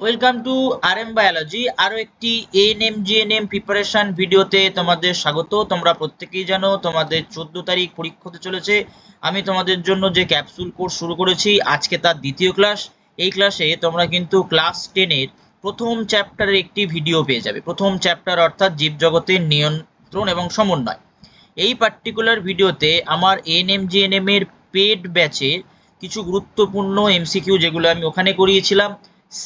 Welcome to RM biology. আরো একটি ANM GNM preparation ভিডিওতে তোমাদের স্বাগত। তোমরা প্রত্যেকেই জানো তোমাদের 14 তারিখ পরীক্ষা হতে চলেছে। আমি তোমাদের জন্য যে ক্যাপসুল কোর্স শুরু করেছি আজকে তার দ্বিতীয় ক্লাস। এই ক্লাসে তোমরা কিন্তু ক্লাস 10-এর প্রথম চ্যাপ্টারের একটি ভিডিও পেয়ে যাবে। প্রথম চ্যাপ্টার অর্থাৎ জীবজগতের নিয়ন্ত্রণ এবং সমন্বয়। এই পার্টিকুলার ভিডিওতে আমার এএনএম জিএনএম এর পেড ব্যাচের কিছু গুরুত্বপূর্ণ এমসিকিউ যেগুলো আমি ওখানে করিয়েছিলাম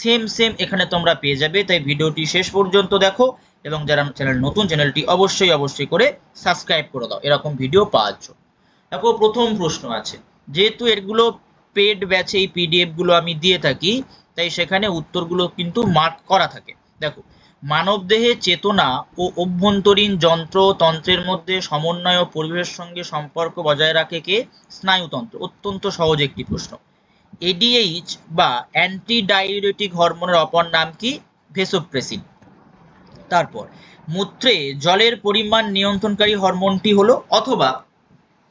সেম এখানে তোমরা পেয়ে যাবে। তাই ভিডিওটি শেষ পর্যন্ত দেখো এবং যারা চ্যানেল নতুন চ্যানেলটি অবশ্যই করে সাবস্ক্রাইব করে দাও এরকম ভিডিও পাওয়ার জন্য। দেখো প্রথম প্রশ্ন আছে, যেহেতু এগুলো পেড ব্যাচে এই পিডিএফ গুলো আমি দিয়ে থাকি তাই সেখানে উত্তরগুলো কিন্তু মার্ক করা থাকে। দেখো, মানবদেহে চেতনা ও অভ্যন্তরীণ যন্ত্রের মধ্যে সমন্বয় ও পরিবেশের সঙ্গে সম্পর্ক বজায় রাখে কে? স্নায়ুতন্ত্র। অত্যন্ত সহজ একটি প্রশ্ন। এডিএইচ বা অ্যান্টিডাইউরেটিক হরমোনের অপর নাম কি? ভেসোপ্রেসিন। তারপর মূত্রে জলের পরিমাণ নিয়ন্ত্রণকারী হরমোনটি হলো, অথবা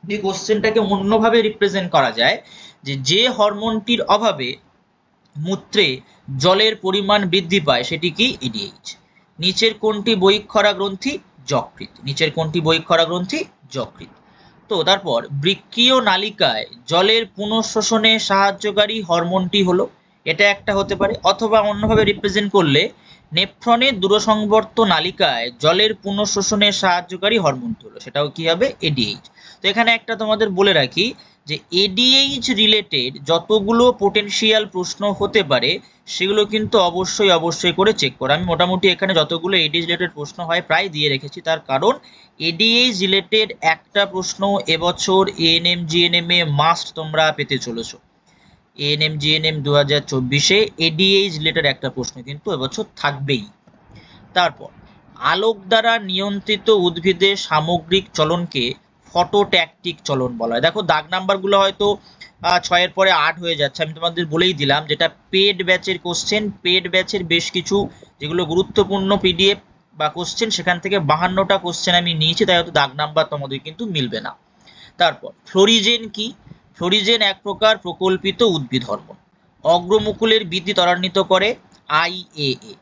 এই কোশ্চেনটাকে অন্যভাবে রিপ্রেজেন্ট করা যায় যে হরমোনটির অভাবে মূত্রে জলের পরিমাণ বৃদ্ধি পায় সেটি কি? এডিএইচ। নিচের কোনটি বহিঃক্ষরা গ্রন্থি? যকৃৎ। নিচের কোনটি বহিঃক্ষরা গ্রন্থি? যকৃৎ। তো তারপর বৃক্কীয় নালিকায় জলের পুনঃশোষণে সাহায্যকারী হরমোনটি হলো, এটা একটা হতে পারে, অথবা অন্যভাবে রিপ্রেজেন্ট করলে নেফ্রনের দূরসংবর্ত নালিকায় জলের পুনঃশোষণে সাহায্যকারী হরমোনটি হলো, সেটাও কি হবে? এডিএইচ। তো এখানে একটা তোমাদের বলে রাখি যে এডিএইচ রিলেটেড যতগুলো পোটেনশিয়াল প্রশ্ন হতে পারে সেগুলো কিন্তু অবশ্যই করে চেক করো। আমি মোটামুটি এখানে যতগুলো এডিএইচ রিলেটেড প্রশ্ন হয় প্রায় দিয়ে রেখেছি, তার কারণ এডিএইচ রিলেটেড একটা প্রশ্ন এবছর এএনএম জিএনএম এ মাস্ট তোমরা পেতে চলেছো। এএনএম জিএনএম 2024-এ এডিএইচ রিলেটেড একটা প্রশ্ন কিন্তু এবছর থাকবেই। তারপর আলোক দ্বারা নিয়ন্ত্রিত উদ্ভিদের সামগ্রিক চলনকে ফটোট্যাকটিক চলন বলা হয়। দেখো দাগ নাম্বারগুলো হয়তো 6-এর পরে 8 হয়ে যাচ্ছে, আমি তোমাদের বলেই দিলাম যেটা পেড ব্যাচের কোশ্চেন। পেড ব্যাচের বেশ কিছু যেগুলো গুরুত্বপূর্ণ পিডিএফ বা কোশ্চেন সেখান থেকে 52টা কোশ্চেন আমি নিয়েছি, তাই হয়তো দাগ নাম্বার তোমাদের কিন্তু মিলবে না। তারপর ফ্লোরিজেন কি? ফ্লোরিজেন এক প্রকার প্রকল্পিত উদ্ভিদ হরমোন, অগ্রমুকুলের বৃদ্ধি ত্বরান্বিত করে আইএএ।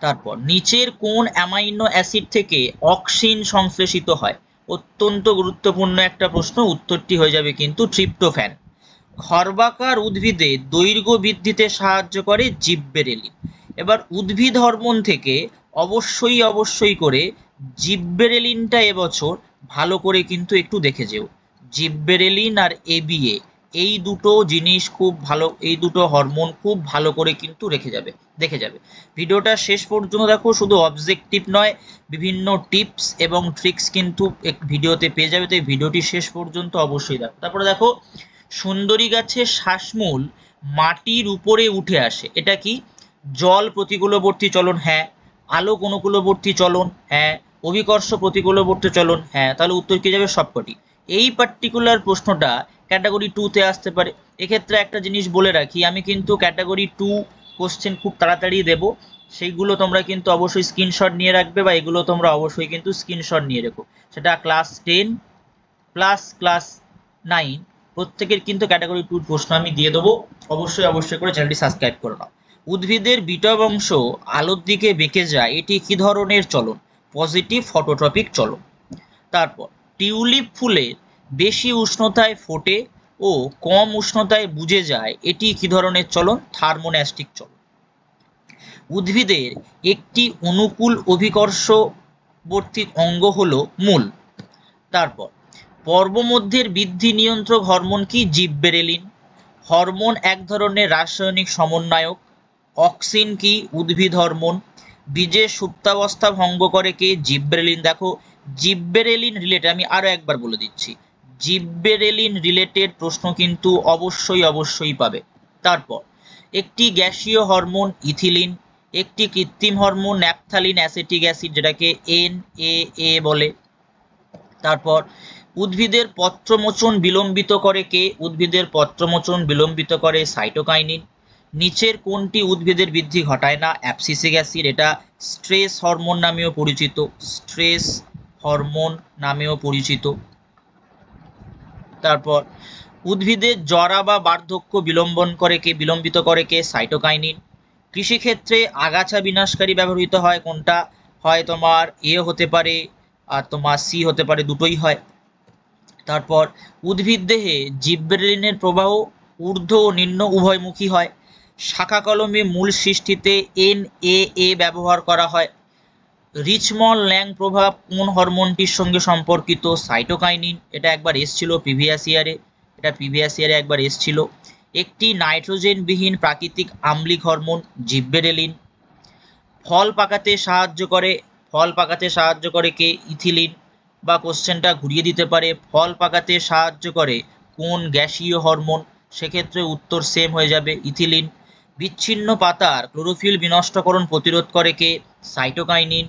তারপর নিচের কোন অ্যামাইনো অ্যাসিড থেকে অক্সিন সংশ্লেষিত হয়? অত্যন্ত গুরুত্বপূর্ণ একটা প্রশ্ন, উত্তরটি হয়ে যাবে কিন্তু ট্রিপ্টোফ্যান। খর্বাকার উদ্ভিদে দৈর্ঘ্য বৃদ্ধিতে সাহায্য করে জিববেরেলিন। এবার উদ্ভিদ হরমোন থেকে অবশ্যই করে জিববেরেলিনটা এবছর ভালো করে কিন্তু একটু দেখে যেও। জিববেরেলিন আর এবিএ এই দুটো জিনিস খুব ভালো, এই দুটো হরমোন খুব ভালো করে কিন্তু দেখে যাবে। ভিডিওটা শেষ পর্যন্ত দেখো, শুধু অবজেক্টিভ নয় বিভিন্ন টিপস এবং ট্রিক্স কিন্তু ভিডিওতে পেয়ে যাবে, তাই ভিডিওটি শেষ পর্যন্ত অবশ্যই দেখো। তারপরে দেখো, সুন্দরী গাছের শ্বাসমূল মাটির উপরে উঠে আসে, এটা কি? জল প্রতিকূলবর্তী চলন, হ্যাঁ। আলোক অনুকূলবর্তী চলন, হ্যাঁ। অভিকর্ষ প্রতিকূলবর্তী চলন, হ্যাঁ। তাহলে উত্তর কি যাবে? সবকটি। এই পার্টিকুলার প্রশ্নটা ক্যাটাগরি 2-তে আসতে পারে। এক্ষেত্রে একটা জিনিস বলে রাখি, আমি কিন্তু ক্যাটাগরি 2 কোশ্চেন খুব তাড়াতাড়ি দেব, সেইগুলো তোমরা কিন্তু অবশ্যই স্ক্রিনশট নিয়ে রাখবে, বা এগুলো তোমরা অবশ্যই কিন্তু স্ক্রিনশট নিয়ে রেখো। সেটা ক্লাস 10 প্লাস ক্লাস 9 প্রত্যেকের কিন্তু ক্যাটাগরি 2 প্রশ্ন আমি দিয়ে দেবো। অবশ্যই করে চ্যানেলটি সাবস্ক্রাইব করে নাও। উদ্ভিদের বিটব অংশ আলোর দিকে বেঁকে যায়, এটি কি ধরনের চলন? পজিটিভ ফটোট্রপিক চলন। তারপর টিউলিপ ফুলের বেশি উষ্ণতায় ফোটে ও কম উষ্ণতায় বুঝে যায়, এটি কি ধরনের চলন? থার্মোন্যাস্টিক চলন। উদ্ভিদের একটি অনুকূল অভিকর্ষবর্তী অঙ্গ হলো মূল। তারপর পর্বমধ্যের বৃদ্ধি নিয়ন্ত্রক হরমোন কি? জিববেরেলিন। হরমোন এক ধরনের রাসায়নিক সমন্বয়ক। অক্সিন কি? উদ্ভিদ হরমোন। বীজের সুপ্তাবস্থা ভঙ্গ করে কে? জিববেরেলিন। দেখো জিববেরেলিন রিলেটেড আমি আরো একবার বলে দিচ্ছি, জিববেরেলিন রিলেটেড প্রশ্ন কিন্তু অবশ্যই পাবে। তারপর একটি গ্যাসীয় হরমোন ইথিলিন, একটি কৃত্রিম হরমোন ন্যাপথালিন অ্যাসিটিক অ্যাসিড যেটাকে NAA বলে। তারপর উদ্ভিদের পত্রমোচন বিলম্বিত করে কে? উদ্ভিদের পত্রমোচন বিলম্বিত করে সাইটোকাইনিন। নিচের কোনটি উদ্ভিদের বৃদ্ধি ঘটায় না? অ্যাবসিসিক অ্যাসিড, এটা স্ট্রেস হরমোন নামেও পরিচিত, স্ট্রেস হরমোন নামেও পরিচিত। তারপর উদ্ভিদের জরা বা বার্ধক্য বিলম্বিত করে কে? সাইটোকাইনিন। কৃষিক্ষেত্রে আগাছা বিনাশকারী ব্যবহৃত হয় কোনটা? হয় তোমার এ হতে পারে আর তোমার সি হতে পারে, দুটোই হয়। তারপর উদ্ভিদ দেহে জিবরেলিনের প্রবাহ ঊর্ধ্ব ও নিম্ন উভয়মুখী হয়। শাখা কলমে মূল সৃষ্টিতে NAA ব্যবহার করা হয়। রিচমন্ড ল্যাং প্রভাব কোন হরমোনটির সঙ্গে সম্পর্কিত? সাইটোকাইনিন। এটা একবার এসছিল প্রিভিয়াস ইয়ারে, একবার এসছিল। একটি নাইট্রোজেনবিহীন প্রাকৃতিক আম্লিক হরমোন জিব্বেরেলিন। ফল পাকাতে সাহায্য করে কে? ইথিলিন। বা কোশ্চেনটা ঘুরিয়ে দিতে পারে, ফল পাকাতে সাহায্য করে কোন গ্যাসীয় হরমোন? সেক্ষেত্রে উত্তর সেম হয়ে যাবে, ইথিলিন। বিচ্ছিন্ন পাতার ক্লোরোফিল বিনষ্টকরণ প্রতিরোধ করে কে? সাইটোকাইনিন।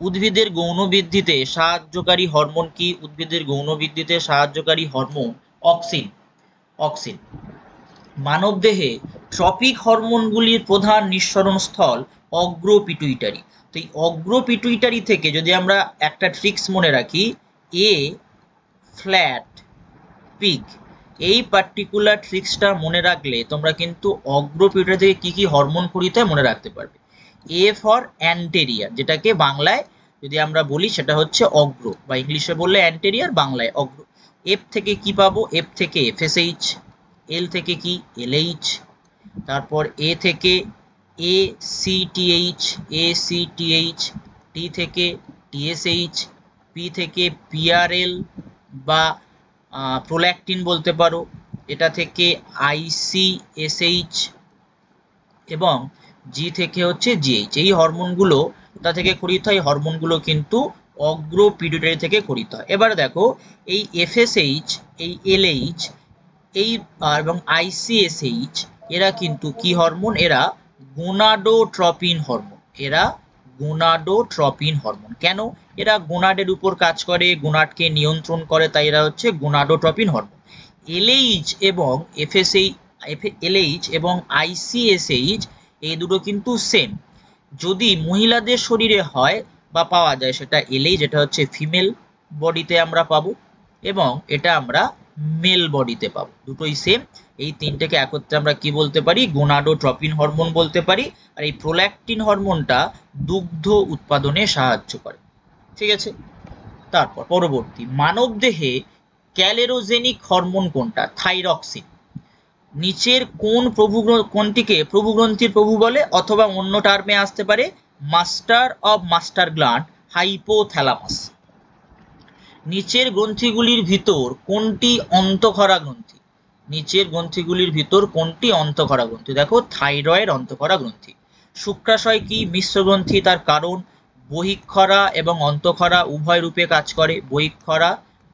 উদ্ভিদের গৌণ বৃদ্ধিতে সাহায্যকারী হরমোন কি? উদ্ভিদের গৌণ বৃদ্ধিতে সাহায্যকারী হরমোন অক্সিন। মানবদেহে ট্রপিক হরমোনগুলির প্রধান নিঃসরণ স্থল অগ্র পিটুইটারি। তো এই অগ্র পিটুইটারি থেকে যদি আমরা একটা ট্রিক্স মনে রাখি, এ ফ্ল্যাট পিক, এই পার্টিকুলার ট্রিক্সটা মনে রাখলে তোমরা কিন্তু অগ্র পিটুইটারি থেকে কি কি হরমোন খরিত হয় মনে রাখতে পারবে। এ ফর অ্যান্টেরিয়ার, যেটাকে বাংলায় যদি আমরা বলি সেটা হচ্ছে অগ্র, বা ইংলিশে বললে অ্যান্টেরিয়ার, বাংলায় অগ্র। এফ থেকে কি পাবো? এফ থেকে এফএসএইচ। এল থেকে কি? এলএইচ। তারপর এ থেকে এসিটিএইচ, টি থেকে টিএসএইচ, পি থেকে পিআরএল বা প্রোল্যাকটিন বলতে পারো, এটা থেকে আইসিএসএইচ, এবং জি থেকে হচ্ছে জিএইচ। এই হরমোনগুলো কোথা থেকে খরিত হয়? হরমোনগুলো কিন্তু অগ্র পিটুইটারি থেকে খরিত হয়। এবার দেখো, এই এফএসএইচ, এই এলএইচ, এই এবং আইসিএসএইচ এরা কিন্তু কি হরমোন? এরা গোনাডোট্রপিন হরমোন। কেন? এরা গোনাডের উপর কাজ করে, গোনাডকে নিয়ন্ত্রণ করে, তাই এরা হচ্ছে গোনাডোট্রপিন হরমোন। এলএইচ এবং আইসিএসএইচ এই দুটো কিন্তু সেম। যদি মহিলাদের শরীরে হয় বা পাওয়া যায় সেটা এলএইচ, যেটা হচ্ছে ফিমেল বডিতে আমরা পাবো, এবং এটা আমরা মেল বডিতে পাবো, দুটোই সেম। এই তিনটেকে একত্রে আমরা কি বলতে পারি? গোনাডোট্রপিন হরমোন বলতে পারি। আর এই প্রোল্যাকটিন হরমোনটা দুগ্ধ উৎপাদনে সাহায্য করে। ঠিক আছে, তারপর পরবর্তী, মানবদেহে ক্যালেরোজেনিক হরমোন কোনটা? থাইরক্সিন। নিচের কোনটিকে প্রভুগ্রন্থির প্রভু বলে? অথবা অন্য টার্মে আসতে পারে মাস্টার গ্ল্যান্ড, হাইপোথ্যালামাস। নিচের গ্রন্থিগুলির ভিতর কোনটি অন্তঃক্ষরা গ্রন্থি? দেখো, থাইরয়েড অন্তঃক্ষরা গ্রন্থি। শুক্রাশয় কি? মিশ্র গ্রন্থি। তার কারণ বহিঃক্ষরা এবং অন্তঃক্ষরা উভয় রূপে কাজ করে, বহিঃক্ষরা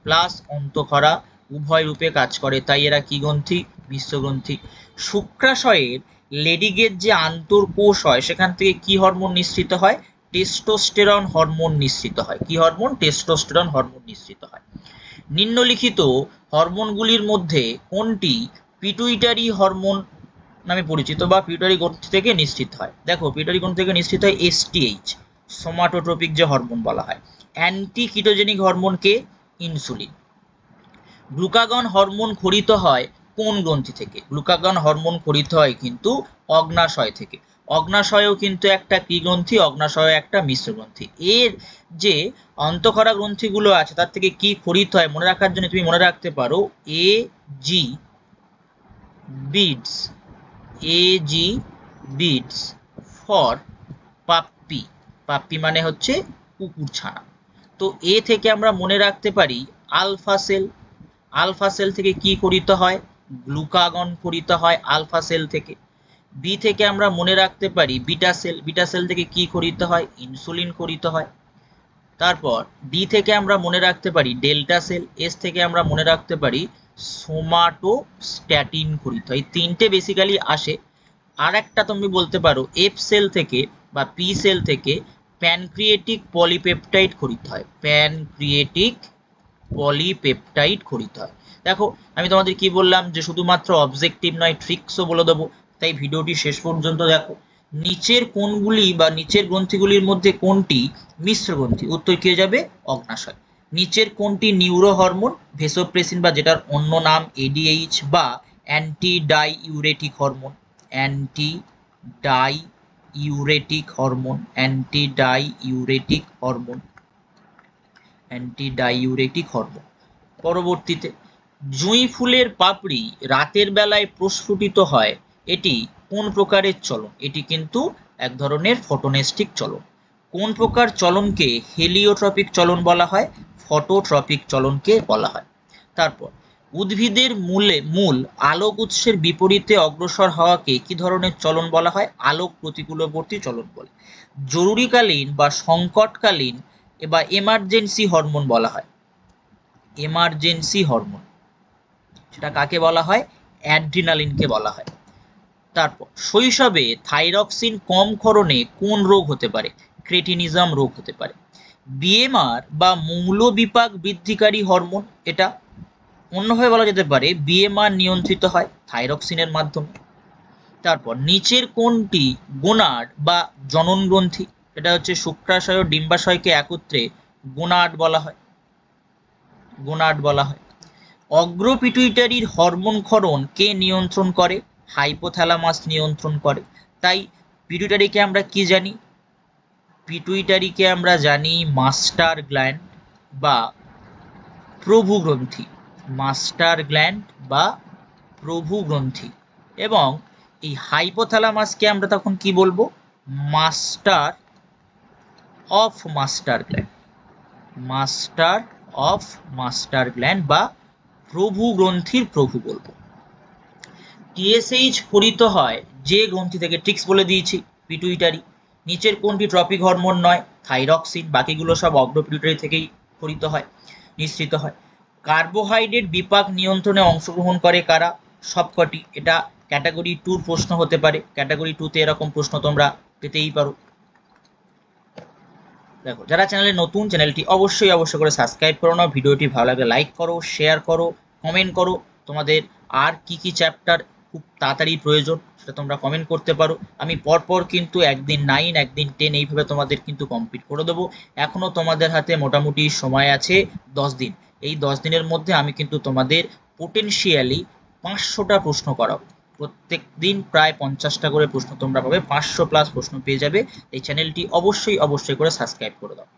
প্লাস অন্তঃক্ষরা উভয় রূপে কাজ করে, তাই এরা কি গ্রন্থি? মিশ্র গ্রন্থি। শুক্রাশয়ের লেডিগের যে আন্তঃকোষ হয় সেখান থেকে কি হরমোন নিঃসৃত হয়? টেস্টোস্টেরন হরমোন নিঃসৃত হয়। কি হরমোন? টেস্টোস্টেরন হরমোন নিঃসৃত হয়। নিম্নলিখিত হরমোনগুলির মধ্যে কোনটি পিটুইটারি হরমোন নামে পরিচিত বা পিটুইটারি গ্রন্থি থেকে নিঃসৃত হয়? দেখো, পিটুইটারি গ্রন্থি থেকে নিঃসৃত হয় এসটিএইচ, সোমাটোট্রপিক যে হরমোন বলা হয়। অ্যান্টি কিটোজেনিক হরমোনকে? ইনসুলিন। গ্লুকাগন হরমোন খরিত হয় কোন গ্রন্থি থেকে? গ্লুকাগন হরমোন খরিত হয় কিন্তু অগ্নাশয় থেকে। অগ্নাশয়ও কিন্তু একটা কি গ্রন্থি? অগ্নাশয় একটা মিশ্র গ্রন্থি। এর যে অন্তঃক্ষরা গ্রন্থিগুলো আছে তার থেকে কি খরিত হয় মনে রাখার জন্য তুমি মনে রাখতে পারো AG beads for puppy. Puppy মানে হচ্ছে কুকুর ছানা। তো এ থেকে আমরা মনে রাখতে পারি আলফা সেল। আলফা সেল থেকে কি খরিত হয়? গ্লুকাগন খরিত হয় আলফা সেল থেকে। বি থেকে আমরা মনে রাখতে পারি বিটা সেল। বিটা সেল থেকে কি খরিত হয়? ইনসুলিন খরিত হয়। তারপর ডি থেকে আমরা মনে রাখতে পারি ডেল্টা সেল। এস থেকে আমরা মনে রাখতে পারি সোমাটোস্ট্যাটিন খরিত হয়। এই তিনটে বেসিক্যালি আসে। আর একটা তুমি বলতে পারো এফ সেল থেকে বা পি সেল থেকে প্যানক্রিয়েটিক পলিপেপটাইড খরিত হয়। দেখো, আমি তোমাদের কি বললাম যে শুধুমাত্র অবজেক্টিভ নয়, ট্রিক্সও বলে দেবো, তাই ভিডিওটি শেষ পর্যন্ত দেখো। নিচের কোনগুলি বা নিচের গ্রন্থিগুলির মধ্যে কোনটি মিশ্র গ্রন্থি? উত্তর কি হয়ে যাবে? অগ্নাশয়। নিচের কোনটি নিউরো হরমোন? ভেসোপ্রেসিন বা যেটার অন্য নাম এডিএইচ বা অ্যান্টি ডাইউরেটিক হরমোন। ইউরেটিক হরমোন, অ্যান্টি ডাইউরেটিক হরমোন। পরবর্তীতে জুঁই ফুলের পাপড়ি রাতের বেলায় প্রস্ফুটিত হয়, এটি কোন প্রকারের চলন? এটি কিন্তু এক ধরনের ফটোনেস্টিক চলন। কোন প্রকার চলনকে হেলিওট্রপিক চলন বলা হয়? ফটোট্রপিক চলনকে বলা হয়। তারপর উদ্ভিদের মূল আলোক উৎসের বিপরীতে অগ্রসর হওয়াকে কি ধরনের চলন বলা হয়? আলোক প্রতিকূলবর্তী চলন বলে। জরুরিকালীন বা সংকটকালীন বা এমার্জেন্সি হরমোন বলা হয়। এমার্জেন্সি হরমোন সেটা কাকে বলা হয়? অ্যাড্রিনালিনকে বলা হয়। তারপর শৈশবে থাইরক্সিন কম ক্ষরণে কোন রোগ হতে পারে? ক্রেটিনিজম রোগ হতে পারে। বিএমআর বা মৌলবিপাক বৃদ্ধিকারী হরমোন, এটা অন্যভাবে বলা যেতে পারে বিএমআর নিয়ন্ত্রিত হয় থাইরক্সিনের মাধ্যমে। তারপর নিচের কোনটি গোনাড বা জনন গ্রন্থি? এটা হচ্ছে শুক্রাশয় ও ডিম্বাশয়কে একত্রে গোনাড বলা হয়। অগ্রপিটুইটারির হরমোন ক্ষরণ কে নিয়ন্ত্রণ করে? হাইপোথ্যালামাস নিয়ন্ত্রণ করে। তাই পিটুইটারিকে আমরা কি জানি? পিটুইটারিকে আমরা জানি মাস্টার গ্ল্যান্ড বা প্রভু গ্রন্থি। মাস্টার গ্ল্যান্ড বা প্রভু গ্রন্থি। এবং এই হাইপোথ্যালামাসকে আমরা তখন কি বলবো? Master of master gland. Master of master gland বা প্রভু গ্রন্থির প্রভু বলবো। টিএসএইচ স্ফুরিত হয় যে গ্রন্থি থেকে? ট্রিক্স বলে দিয়েছি, পিটুইটারি। নিচের কোনটি ট্রপিক হরমোন নয়? থাইরক্সিন। বাকিগুলো সব অগ্রপিটুইটারি থেকেই স্ফুরিত হয়, নিঃসৃত হয়। কার্বোহাইড্রেট বিপাক নিয়ন্ত্রণে অংশগ্রহণ করে কারা? সবকটি। এটা ক্যাটাগরি 2 প্রশ্ন হতে পারে। ক্যাটাগরি 2-তে এরকম প্রশ্ন তোমরা পেতেই পারো। দেখো, যারা চ্যানেলে নতুন, চ্যানেলটি অবশ্যই করে সাবস্ক্রাইব করো নাও। ভিডিওটি ভালো লাগলে লাইক করো, শেয়ার করো, কমেন্ট করো। তোমাদের আর কি চ্যাপ্টার খুব তাড়াতাড়ি প্রয়োজন সেটা তোমরা কমেন্ট করতে পারো। আমি পরপর কিন্তু একদিন 9, একদিন 10 এইভাবে তোমাদের কিন্তু কমপ্লিট করে দেবো। এখনো তোমাদের হাতে মোটামুটি সময় আছে 10 দিন। এই 10 দিনের মধ্যে আমি কিন্তু তোমাদের পোটেনশিয়ালি 500টা প্রশ্ন করাবো। প্রত্যেক দিন প্রায় 50টা করে প্রশ্ন তোমরা পাবে, 500+ প্রশ্ন পেয়ে যাবে। এই চ্যানেলটি অবশ্যই করে সাবস্ক্রাইব করে দাও।